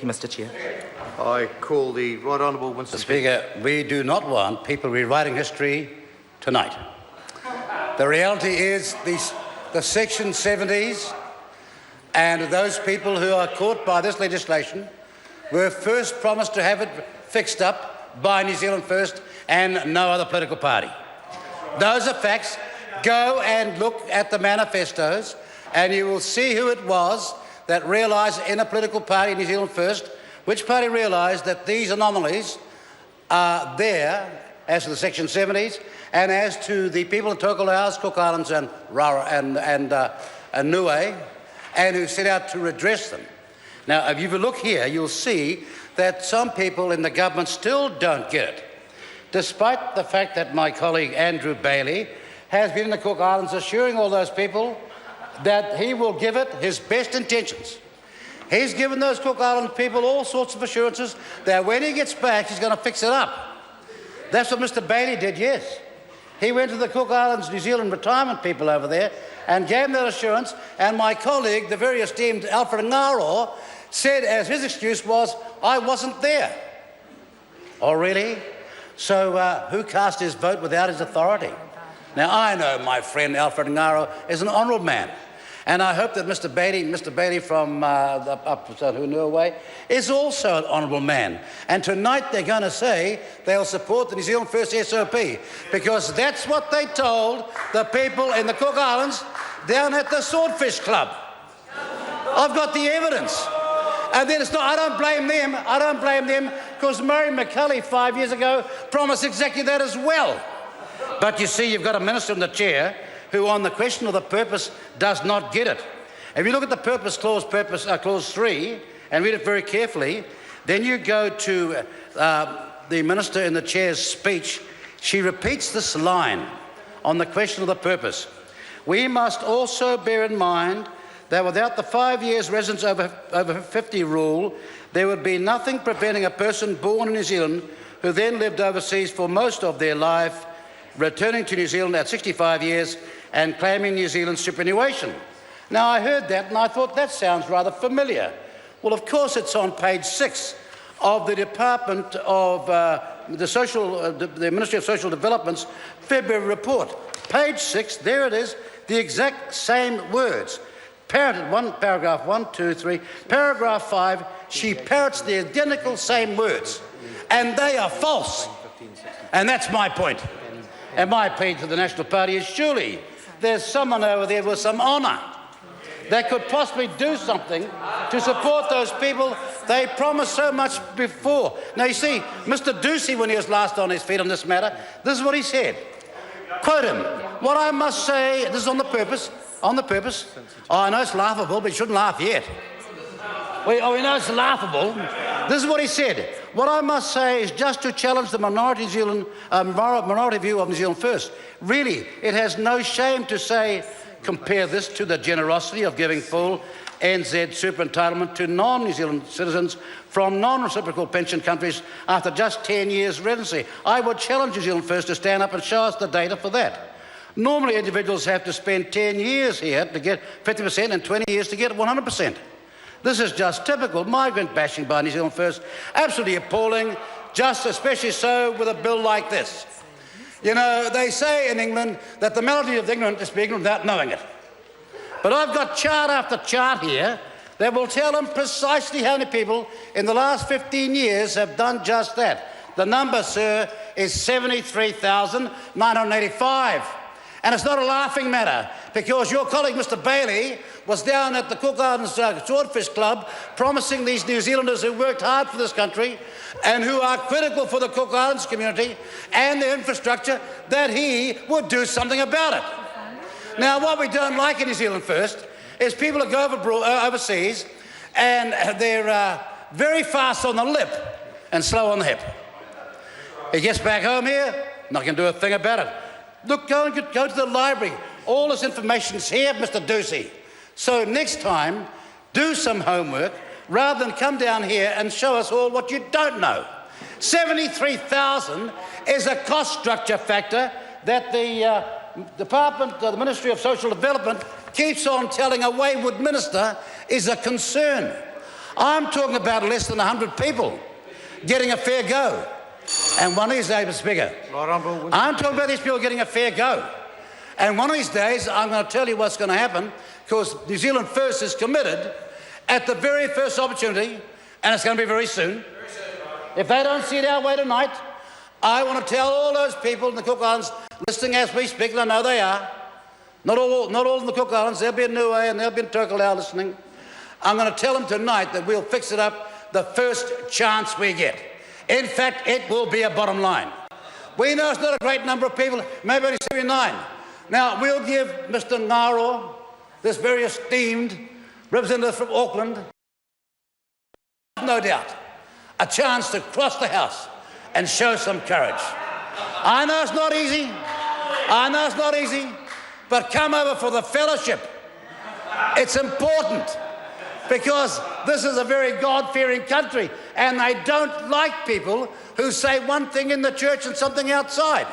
Thank you, Mr. Chair. I call the Right Honourable Winston. Mr. Speaker, we do not want people rewriting history tonight. The reality is the Section 70s and those people who are caught by this legislation were first promised to have it fixed up by New Zealand First and no other political party. Those are facts. Go and look at the manifestos and you will see who it was that realised in a political party, New Zealand First, which party realised that these anomalies are there as to the Section 70s and as to the people of Tokelau, Cook Islands and Niue, and who set out to redress them. Now, if you look here, you'll see that some people in the government still don't get it, despite the fact that my colleague Andrew Bailey has been in the Cook Islands assuring all those people that he will give it his best intentions. He's given those Cook Island people all sorts of assurances that when he gets back, he's going to fix it up. That's what Mr. Bailey did, yes. He went to the Cook Islands, New Zealand retirement people over there and gave them that assurance, and my colleague, the very esteemed Alfred Ngaro, said as his excuse was, I wasn't there. Oh, really? So who cast his vote without his authority? Now, I know my friend Alfred Ngaro is an honourable man, and I hope that Mr. Bailey from Niue is also an honourable man. And tonight they're going to say they'll support the New Zealand First SOP, because that's what they told the people in the Cook Islands down at the Swordfish Club. I've got the evidence. And then it's not, I don't blame them, because Murray McCully 5 years ago promised exactly that as well. But you see, you've got a minister in the chair who on the question of the purpose does not get it. If you look at the purpose clause 3, and read it very carefully, then you go to the minister in the chair's speech. She repeats this line on the question of the purpose. We must also bear in mind that without the 5 years residence over 50 rule, there would be nothing preventing a person born in New Zealand who then lived overseas for most of their life returning to New Zealand at 65 years and claiming New Zealand superannuation. Now, I heard that and I thought that sounds rather familiar. Well, of course, it's on page 6 of the Department of the Ministry of Social Development's February report. Page 6, there it is, the exact same words. Paragraph 1, 2, 3, paragraph 5, she parrots the identical same words, and they are false. And that's my point. And my plea to the National Party is surely there's someone over there with some honour that could possibly do something to support those people they promised so much before. Now, you see, Mr. Ducey, when he was last on his feet on this matter, this is what he said. Quote him, what I must say, this is on the purpose. Oh, I know it's laughable, but you shouldn't laugh yet. We know it's laughable. This is what he said. What I must say is just to challenge the minority view of New Zealand First. Really, it has no shame to say, compare this to the generosity of giving full NZ super entitlement to non-New Zealand citizens from non-reciprocal pension countries after just 10 years residency. I would challenge New Zealand First to stand up and show us the data for that. Normally, individuals have to spend 10 years here to get 50% and 20 years to get 100%. This is just typical migrant bashing by New Zealand First. Absolutely appalling, just especially so with a bill like this. You know, they say in England that the malady of the ignorant is to be ignorant without knowing it. But I've got chart after chart here that will tell them precisely how many people in the last 15 years have done just that. The number, sir, is 73,985. And it's not a laughing matter, because your colleague, Mr. Bailey, was down at the Cook Islands Swordfish Club promising these New Zealanders who worked hard for this country and who are critical for the Cook Islands community and their infrastructure that he would do something about it. Now, what we don't like in New Zealand First is people that go overseas and they're very fast on the lip and slow on the hip. He gets back home here, not going to do a thing about it. Look, go to the library. All this information's here, Mr. Ducey. So next time, do some homework rather than come down here and show us all what you don't know. 73,000 is a cost structure factor that the the Ministry of Social Development keeps on telling a wayward minister is a concern. I'm talking about less than 100 people getting a fair go. And one of these days, Mr. Speaker, Right Honourable Winston. I'm talking about these people getting a fair go. And one of these days, I'm going to tell you what's going to happen, because New Zealand First is committed at the very first opportunity, and it's going to be very soon. If they don't see it our way tonight, I want to tell all those people in the Cook Islands listening as we speak, and I know they are, not all in the Cook Islands, there'll be in Niue and there'll be in Tokelau listening. I'm going to tell them tonight that we'll fix it up the first chance we get. In fact, it will be a bottom line. We know it's not a great number of people, maybe only 79. Now, we'll give Mr. Ngaro, this very esteemed representative from Auckland, no doubt, a chance to cross the House and show some courage. I know it's not easy. I know it's not easy. But come over for the fellowship. It's important, because this is a very God-fearing country, and they don't like people who say one thing in the church and something outside,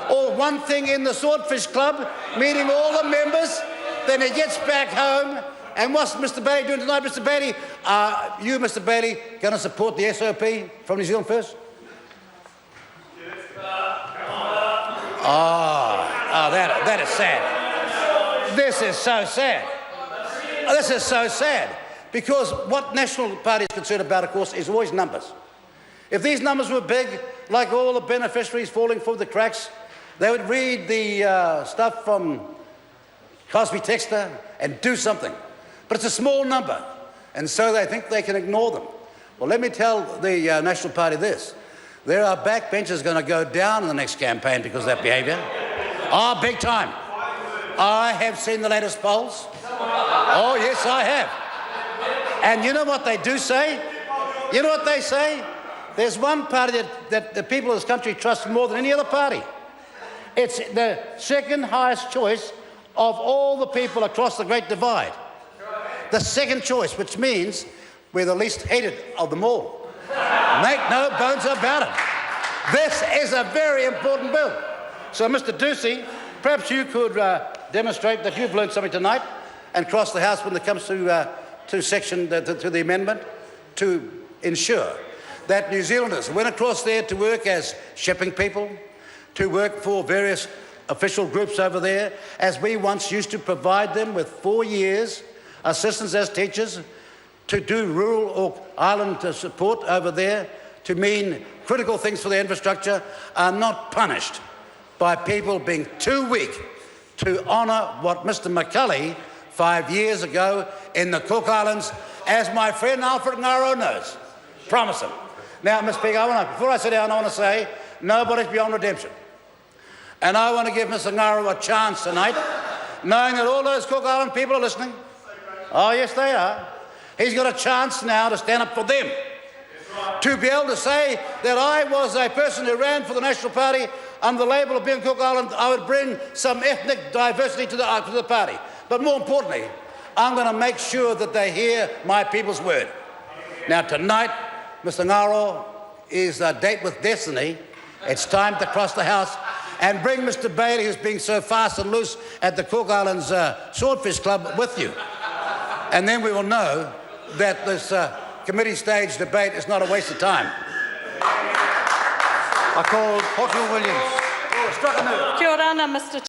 or one thing in the Swordfish Club, meeting all the members, then he gets back home. And what's Mr. Bailey doing tonight, Mr. Bailey? Are you, Mr. Bailey, going to support the SOP from New Zealand First? That is sad. This is so sad. This is so sad. Because what National Party is concerned about, of course, is always numbers. If these numbers were big, like all the beneficiaries falling through the cracks, they would read the stuff from Cosby Texter and do something. But it's a small number, and so they think they can ignore them. Well, let me tell the National Party this. There are backbenchers going to go down in the next campaign because of that behaviour. Oh, big time. I have seen the latest polls. Oh, yes, I have. And you know what they do say? You know what they say? There's one party that the people of this country trust more than any other party. It's the second highest choice of all the people across the Great Divide. The second choice, which means we're the least hated of them all. Make no bones about it. This is a very important bill. So, Mr. Ducey, perhaps you could demonstrate that you've learned something tonight and cross the House when it comes to the amendment to ensure that New Zealanders went across there to work as shipping people, to work for various official groups over there, as we once used to provide them with 4 years assistance as teachers, to do rural or island support over there, to mean critical things for their infrastructure, are not punished by people being too weak to honour what Mr. McCulley 5 years ago in the Cook Islands, as my friend Alfred Ngaro knows, promised him. Now, Mr. Speaker, before I sit down, I want to say nobody's beyond redemption. And I want to give Mr. Ngaro a chance tonight, knowing that all those Cook Island people are listening. Oh, yes, they are. He's got a chance now to stand up for them. To be able to say that I was a person who ran for the National Party under the label of being Cook Island, I would bring some ethnic diversity to the party. But more importantly, I'm going to make sure that they hear my people's word. Now, tonight, Mr. Ngaro is a date with destiny. It's time to cross the House and bring Mr. Bailey, who's being so fast and loose at the Cook Islands Swordfish Club, with you. And then we will know that this committee stage debate is not a waste of time. I call Portable Williams. Kia ora, Mr.